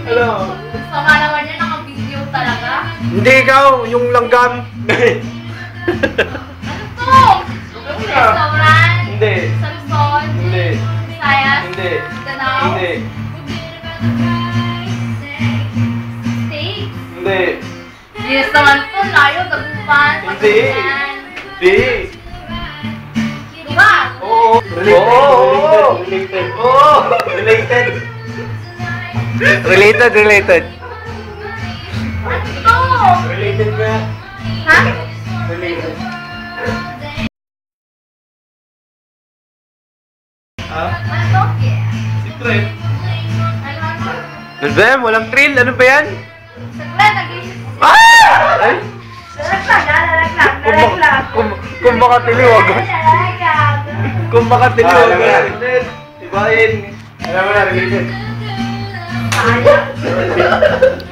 Hello. Sama naman yan, naka-video talaga. Hindi ikaw, yung langgam. Ano to? Restaurant? Hindi. Sa Luzon? Hindi. Visayas? Hindi. Mindanao? Hindi. Steak? Hindi. Yes naman po, layo, Dagupan. Hindi. Pagkakas. Hindi. Lugar? Oo. Related. Oo. Related. Related, related. Ano to? Related ba? Ha? Related. Ha? Ano to? Secret. Ano? Ano ba yan? Walang thrill? Ano ba yan? Saglit, nag-isip. Ah! Ay! Nalaglag. Kung makatiliw agad. Nalaglag. Kung makatiliw Alam mo na. agad. Ibahin. Alam mo na, related. Sayang.